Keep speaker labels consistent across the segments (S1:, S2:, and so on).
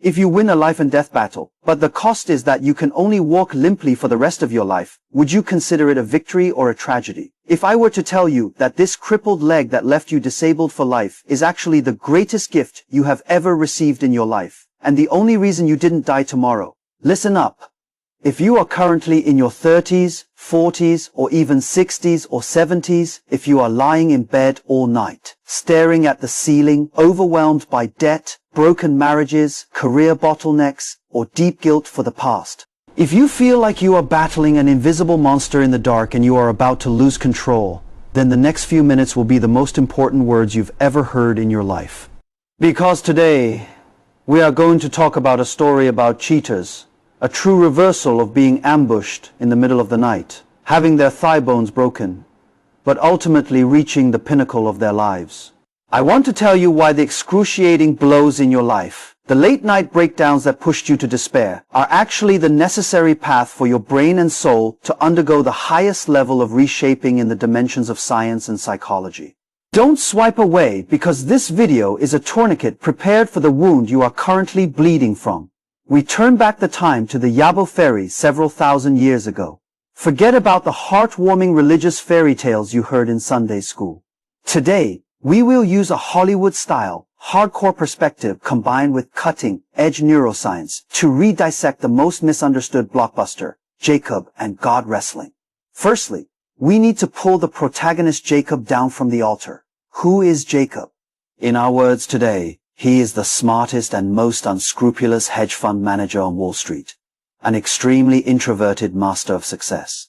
S1: If you win a life and death battle, but the cost is that you can only walk limply for the rest of your life, would you consider it a victory or a tragedy? If I were to tell you that this crippled leg that left you disabled for life is actually the greatest gift you have ever received in your life, and the only reason you didn't die tomorrow, listen up. If you are currently in your 30s, 40s, or even 60s or 70s, if you are lying in bed all night, staring at the ceiling, overwhelmed by debt, broken marriages, career bottlenecks, or deep guilt for the past. If you feel like you are battling an invisible monster in the dark and you are about to lose control, then the next few minutes will be the most important words you've ever heard in your life. Because today, we are going to talk about a story about cheaters, a true reversal of being ambushed in the middle of the night, having their thigh bones broken, but ultimately reaching the pinnacle of their lives. I want to tell you why the excruciating blows in your life, the late-night breakdowns that pushed you to despair, are actually the necessary path for your brain and soul to undergo the highest level of reshaping in the dimensions of science and psychology. Don't swipe away, because this video is a tourniquet prepared for the wound you are currently bleeding from. We turn back the time to the Yabo Ferry several thousand years ago. Forget about the heartwarming religious fairy tales you heard in Sunday school. Today, we will use a Hollywood-style, hardcore perspective combined with cutting-edge neuroscience to re-dissect the most misunderstood blockbuster, Jacob and God wrestling. Firstly, we need to pull the protagonist Jacob down from the altar. Who is Jacob? In our words today, he is the smartest and most unscrupulous hedge fund manager on Wall Street, an extremely introverted master of success.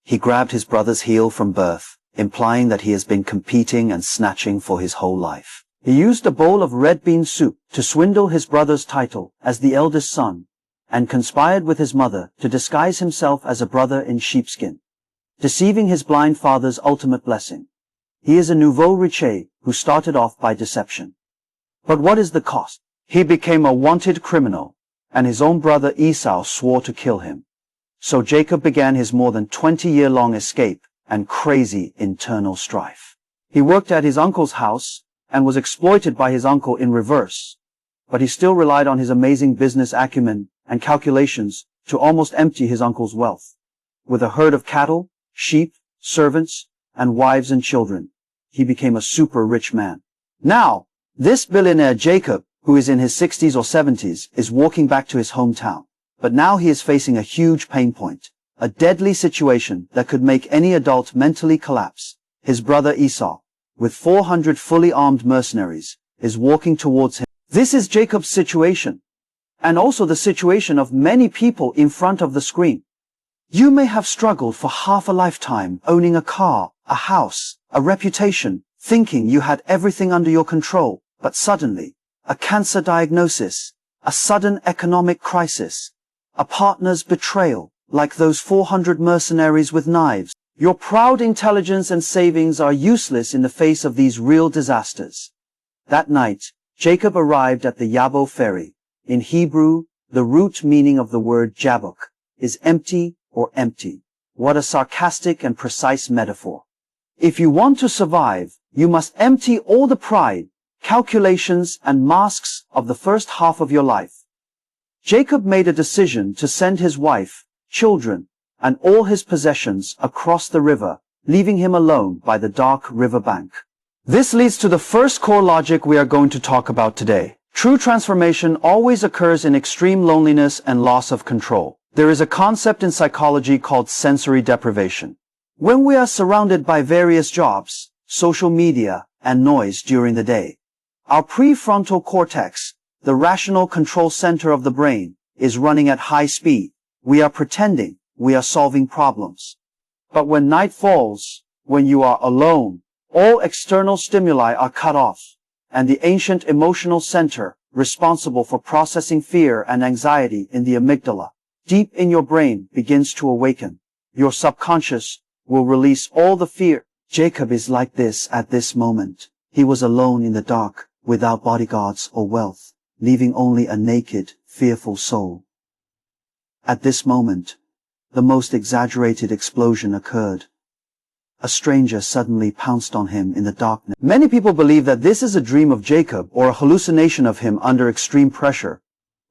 S1: He grabbed his brother's heel from birth, implying that he has been competing and snatching for his whole life. He used a bowl of red bean soup to swindle his brother's title as the eldest son, and conspired with his mother to disguise himself as a brother in sheepskin, deceiving his blind father's ultimate blessing. He is a nouveau riche who started off by deception. But what is the cost? He became a wanted criminal, and his own brother Esau swore to kill him. So Jacob began his more than 20-year-long escape and crazy internal strife. He worked at his uncle's house and was exploited by his uncle in reverse, but he still relied on his amazing business acumen and calculations to almost empty his uncle's wealth. With a herd of cattle, sheep, servants, and wives and children, he became a super rich man. Now, this billionaire Jacob, who is in his 60s or 70s, is walking back to his hometown. But now he is facing a huge pain point, a deadly situation that could make any adult mentally collapse. His brother Esau, with 400 fully armed mercenaries, is walking towards him. This is Jacob's situation, and also the situation of many people in front of the screen. You may have struggled for half a lifetime owning a car, a house, a reputation, thinking you had everything under your control, but suddenly, a cancer diagnosis, a sudden economic crisis, a partner's betrayal, like those 400 mercenaries with knives. Your proud intelligence and savings are useless in the face of these real disasters. That night, Jacob arrived at the Yabo Ferry. In Hebrew, the root meaning of the word Jabbok is empty or empty. What a sarcastic and precise metaphor. If you want to survive, you must empty all the pride, calculations, and masks of the first half of your life. Jacob made a decision to send his wife, children, and all his possessions across the river, leaving him alone by the dark river bank. This leads to the first core logic we are going to talk about today. True transformation always occurs in extreme loneliness and loss of control. There is a concept in psychology called sensory deprivation. When we are surrounded by various jobs, social media, and noise during the day, our prefrontal cortex, the rational control center of the brain, is running at high speed. We are pretending we are solving problems. But when night falls, when you are alone, all external stimuli are cut off, and the ancient emotional center, responsible for processing fear and anxiety in the amygdala, deep in your brain, begins to awaken. Your subconscious will release all the fear. Jacob is like this at this moment. He was alone in the dark, without bodyguards or wealth, leaving only a naked, fearful soul. At this moment, the most exaggerated explosion occurred. A stranger suddenly pounced on him in the darkness. Many people believe that this is a dream of Jacob or a hallucination of him under extreme pressure.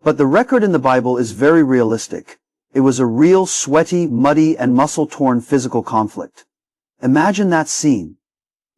S1: But the record in the Bible is very realistic. It was a real sweaty, muddy, and muscle-torn physical conflict. Imagine that scene.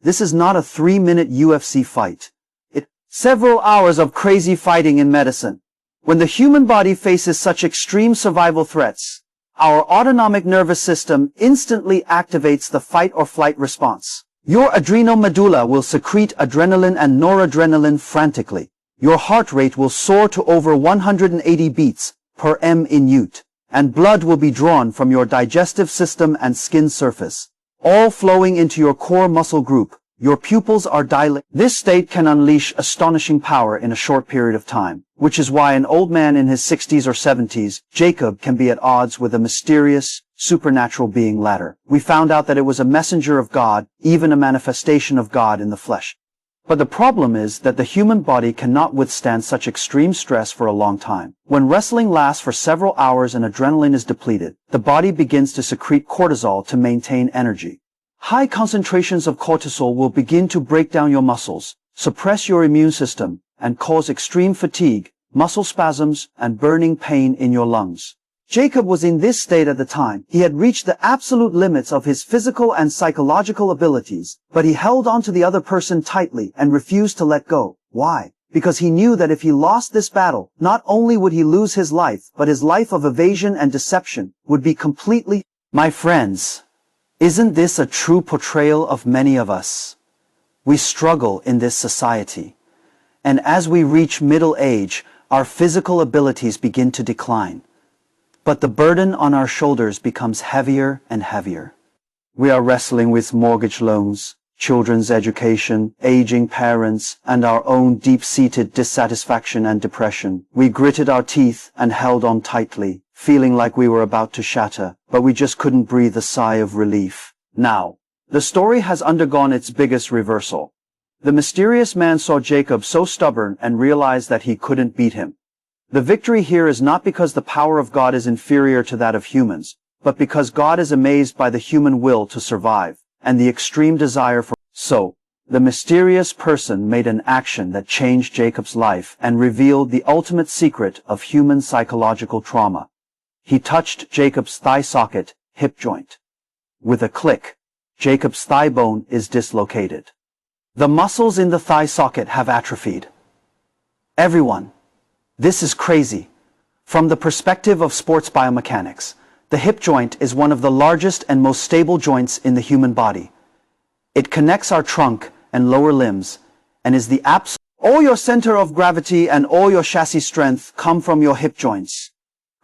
S1: This is not a 3-minute UFC fight. It's several hours of crazy fighting in medicine. When the human body faces such extreme survival threats, our autonomic nervous system instantly activates the fight or flight response. Your adrenal medulla will secrete adrenaline and noradrenaline frantically. Your heart rate will soar to over 180 beats per minute, and blood will be drawn from your digestive system and skin surface, all flowing into your core muscle group. Your pupils are dilated. This state can unleash astonishing power in a short period of time, which is why an old man in his 60s or 70s, Jacob, can be at odds with a mysterious, supernatural being later. We found out that it was a messenger of God, even a manifestation of God in the flesh. But the problem is that the human body cannot withstand such extreme stress for a long time. When wrestling lasts for several hours and adrenaline is depleted, the body begins to secrete cortisol to maintain energy. High concentrations of cortisol will begin to break down your muscles, suppress your immune system, and cause extreme fatigue, muscle spasms, and burning pain in your lungs. Jacob was in this state at the time. He had reached the absolute limits of his physical and psychological abilities, but he held on to the other person tightly and refused to let go. Why? Because he knew that if he lost this battle, not only would he lose his life, but his life of evasion and deception would be completely... My friends, isn't this a true portrayal of many of us? We struggle in this society, and as we reach middle age, our physical abilities begin to decline. But the burden on our shoulders becomes heavier and heavier. We are wrestling with mortgage loans, children's education, aging parents, and our own deep-seated dissatisfaction and depression. We gritted our teeth and held on tightly, feeling like we were about to shatter, but we just couldn't breathe a sigh of relief. Now, the story has undergone its biggest reversal. The mysterious man saw Jacob so stubborn and realized that he couldn't beat him. The victory here is not because the power of God is inferior to that of humans, but because God is amazed by the human will to survive, and the extreme desire for... So, the mysterious person made an action that changed Jacob's life and revealed the ultimate secret of human psychological trauma. He touched Jacob's thigh socket, hip joint. With a click, Jacob's thigh bone is dislocated. The muscles in the thigh socket have atrophied. Everyone, this is crazy. From the perspective of sports biomechanics, the hip joint is one of the largest and most stable joints in the human body. It connects our trunk and lower limbs and is the absolute... All your center of gravity and all your chassis strength come from your hip joints.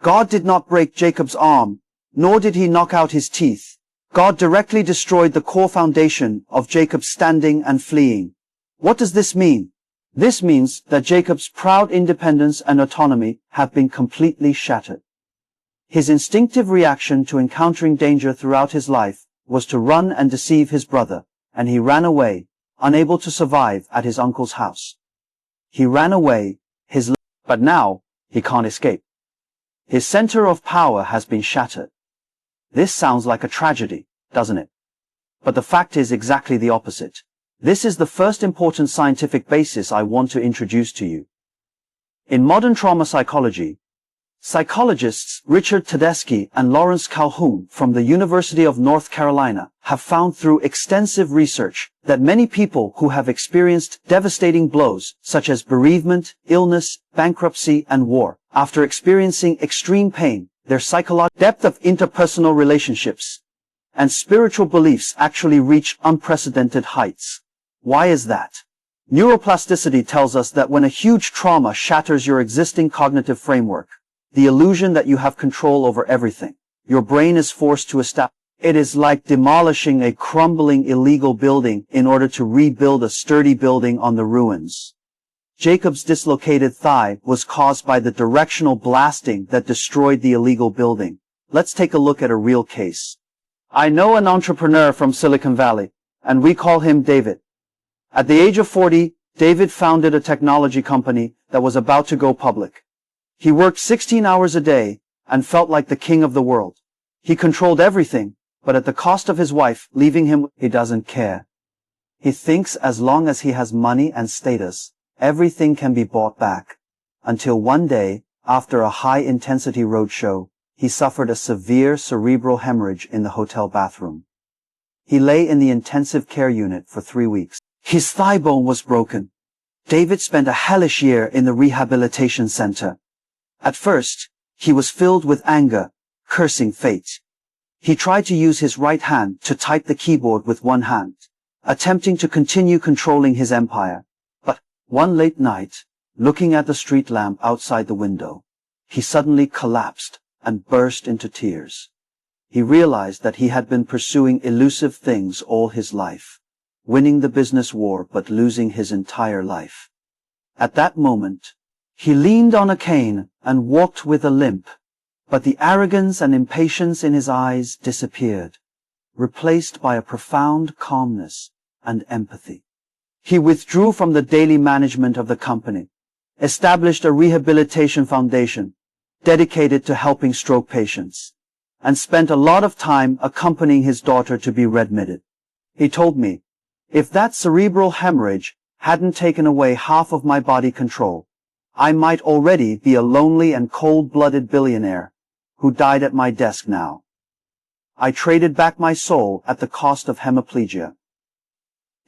S1: God did not break Jacob's arm, nor did he knock out his teeth. God directly destroyed the core foundation of Jacob's standing and fleeing. What does this mean? This means that Jacob's proud independence and autonomy have been completely shattered. His instinctive reaction to encountering danger throughout his life was to run and deceive his brother, and he ran away, unable to survive at his uncle's house. He ran away, but now he can't escape. His center of power has been shattered. This sounds like a tragedy, doesn't it? But the fact is exactly the opposite. This is the first important scientific basis I want to introduce to you. In modern trauma psychology, psychologists Richard Tedeschi and Lawrence Calhoun from the University of North Carolina have found through extensive research that many people who have experienced devastating blows such as bereavement, illness, bankruptcy, and war, after experiencing extreme pain, their psychological depth of interpersonal relationships and spiritual beliefs actually reach unprecedented heights. Why is that? Neuroplasticity tells us that when a huge trauma shatters your existing cognitive framework, the illusion that you have control over everything, your brain is forced to establish. It is like demolishing a crumbling illegal building in order to rebuild a sturdy building on the ruins. Jacob's dislocated thigh was caused by the directional blasting that destroyed the illegal building. Let's take a look at a real case. I know an entrepreneur from Silicon Valley, and we call him David. At the age of 40, David founded a technology company that was about to go public. He worked 16 hours a day and felt like the king of the world. He controlled everything, but at the cost of his wife leaving him. He doesn't care. He thinks as long as he has money and status, everything can be bought back. Until one day, After a high-intensity roadshow, he suffered a severe cerebral hemorrhage in the hotel bathroom. He lay in the intensive care unit for 3 weeks. His thigh bone was broken. David spent a hellish year in the rehabilitation center. At first, he was filled with anger, cursing fate. He tried to use his right hand to type the keyboard with one hand, attempting to continue controlling his empire. But one late night, looking at the street lamp outside the window, he suddenly collapsed and burst into tears. He realized that he had been pursuing elusive things all his life, winning the business war but losing his entire life. At that moment, he leaned on a cane and walked with a limp, but the arrogance and impatience in his eyes disappeared, replaced by a profound calmness and empathy. He withdrew from the daily management of the company, established a rehabilitation foundation dedicated to helping stroke patients, and spent a lot of time accompanying his daughter to be readmitted. He told me, if that cerebral hemorrhage hadn't taken away half of my body control, I might already be a lonely and cold-blooded billionaire who died at my desk now. I traded back my soul at the cost of hemiplegia.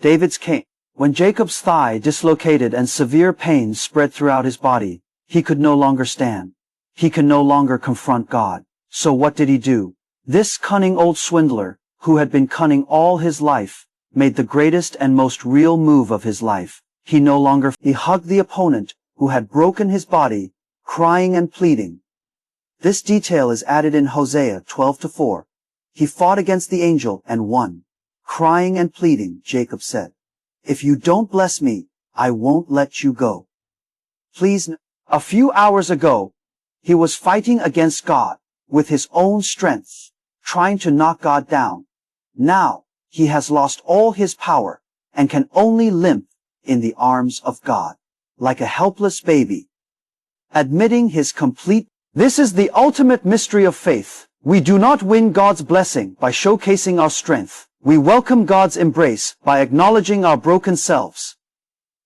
S1: David's cane. When Jacob's thigh dislocated and severe pain spread throughout his body, he could no longer stand. He could no longer confront God. So what did he do? This cunning old swindler, who had been cunning all his life, made the greatest and most real move of his life. He hugged the opponent who had broken his body, crying and pleading. This detail is added in Hosea 12:4. He fought against the angel and won. Crying and pleading, Jacob said, if you don't bless me, I won't let you go. Please. A few hours ago, he was fighting against God with his own strength, trying to knock God down. Now, he has lost all his power and can only limp in the arms of God, like a helpless baby. Admitting his complete. This is the ultimate mystery of faith. We do not win God's blessing by showcasing our strength. We welcome God's embrace by acknowledging our broken selves.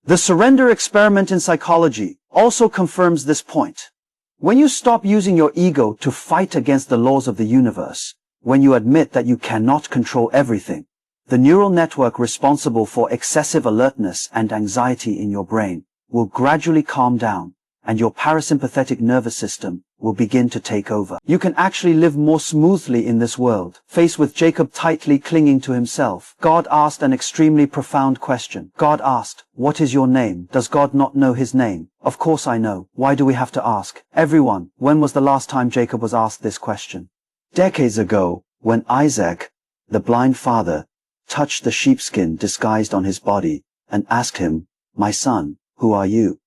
S1: The surrender experiment in psychology also confirms this point. When you stop using your ego to fight against the laws of the universe, when you admit that you cannot control everything, the neural network responsible for excessive alertness and anxiety in your brain will gradually calm down, and your parasympathetic nervous system will begin to take over. You can actually live more smoothly in this world. Faced with Jacob tightly clinging to himself, God asked an extremely profound question. God asked, what is your name? Does God not know his name? Of course I know. Why do we have to ask? Everyone, when was the last time Jacob was asked this question? Decades ago, when Isaac, the blind father, touched the sheepskin disguised on his body and asked him, my son, who are you?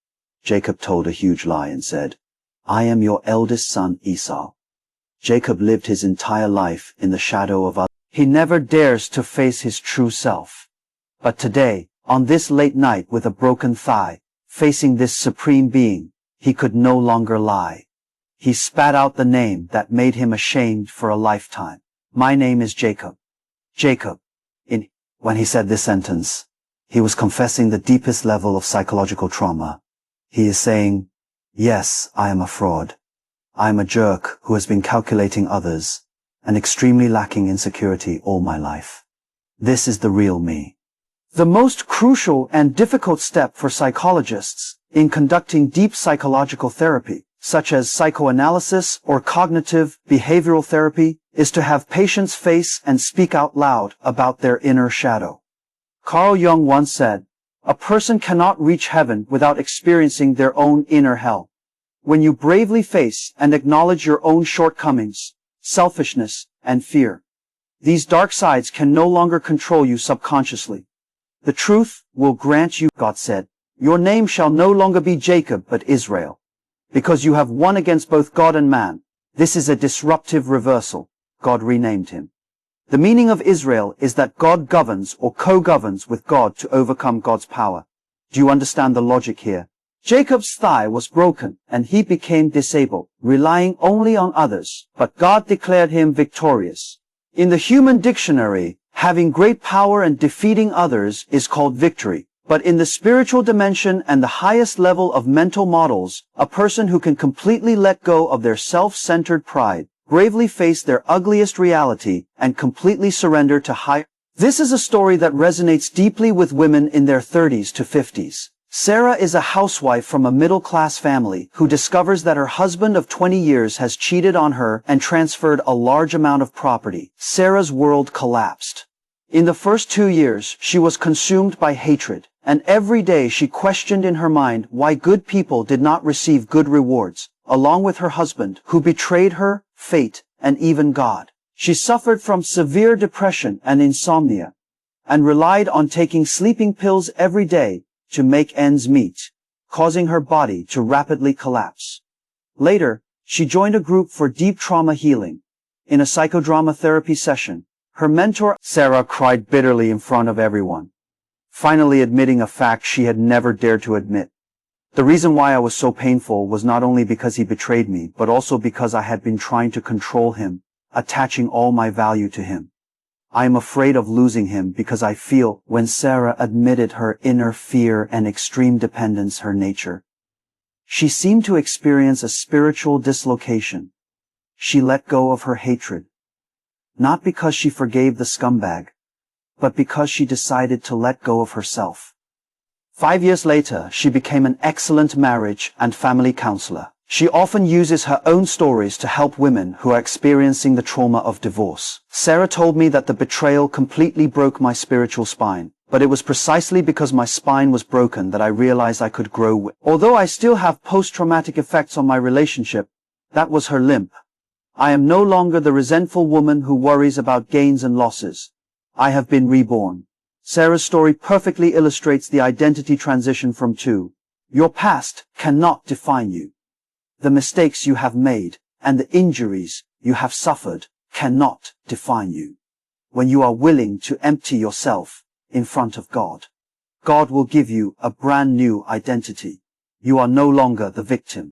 S1: Jacob told a huge lie and said, I am your eldest son Esau. Jacob lived his entire life in the shadow of others. He never dares to face his true self. But today, on this late night with a broken thigh, facing this supreme being, he could no longer lie. He spat out the name that made him ashamed for a lifetime. My name is Jacob. Jacob. When he said this sentence, he was confessing the deepest level of psychological trauma. He is saying, yes, I am a fraud. I am a jerk who has been calculating others and extremely lacking in security all my life. This is the real me. The most crucial and difficult step for psychologists in conducting deep psychological therapy, such as psychoanalysis or cognitive behavioral therapy, is to have patients face and speak out loud about their inner shadow. Carl Jung once said, a person cannot reach heaven without experiencing their own inner hell. When you bravely face and acknowledge your own shortcomings, selfishness, and fear, these dark sides can no longer control you subconsciously. The truth will grant you, God said, your name shall no longer be Jacob but Israel, because you have won against both God and man. This is a disruptive reversal. God renamed him. The meaning of Israel is that God governs or co-governs with God to overcome God's power. Do you understand the logic here? Jacob's thigh was broken and he became disabled, relying only on others, but God declared him victorious. In the human dictionary, having great power and defeating others is called victory, But in the spiritual dimension and the highest level of mental models, a person who can completely let go of their self-centered pride, bravely face their ugliest reality, and completely surrender to higher. This is a story that resonates deeply with women in their 30s to 50s. Sarah is a housewife from a middle-class family who discovers that her husband of 20 years has cheated on her and transferred a large amount of property. Sarah's world collapsed. In the first 2 years, she was consumed by hatred, and every day she questioned in her mind why good people did not receive good rewards, along with her husband, who betrayed her, fate, and even God. She suffered from severe depression and insomnia, and relied on taking sleeping pills every day to make ends meet, causing her body to rapidly collapse. Later, she joined a group for deep trauma healing. In a psychodrama therapy session, her mentor, Sarah, cried bitterly in front of everyone, finally admitting a fact she had never dared to admit. The reason why I was so painful was not only because he betrayed me, but also because I had been trying to control him, attaching all my value to him. I am afraid of losing him because I feel, when Sarah admitted her inner fear and extreme dependence her nature, she seemed to experience a spiritual dislocation. She let go of her hatred, not because she forgave the scumbag, but because she decided to let go of herself. 5 years later, she became an excellent marriage and family counselor. She often uses her own stories to help women who are experiencing the trauma of divorce. Sarah told me that the betrayal completely broke my spiritual spine, but it was precisely because my spine was broken that I realized I could grow. Although I still have post-traumatic effects on my relationship, that was her limp. I am no longer the resentful woman who worries about gains and losses. I have been reborn. Sarah's story perfectly illustrates the identity transition from to. Your past cannot define you. The mistakes you have made and the injuries you have suffered cannot define you. When you are willing to empty yourself in front of God, God will give you a brand new identity. You are no longer the victim.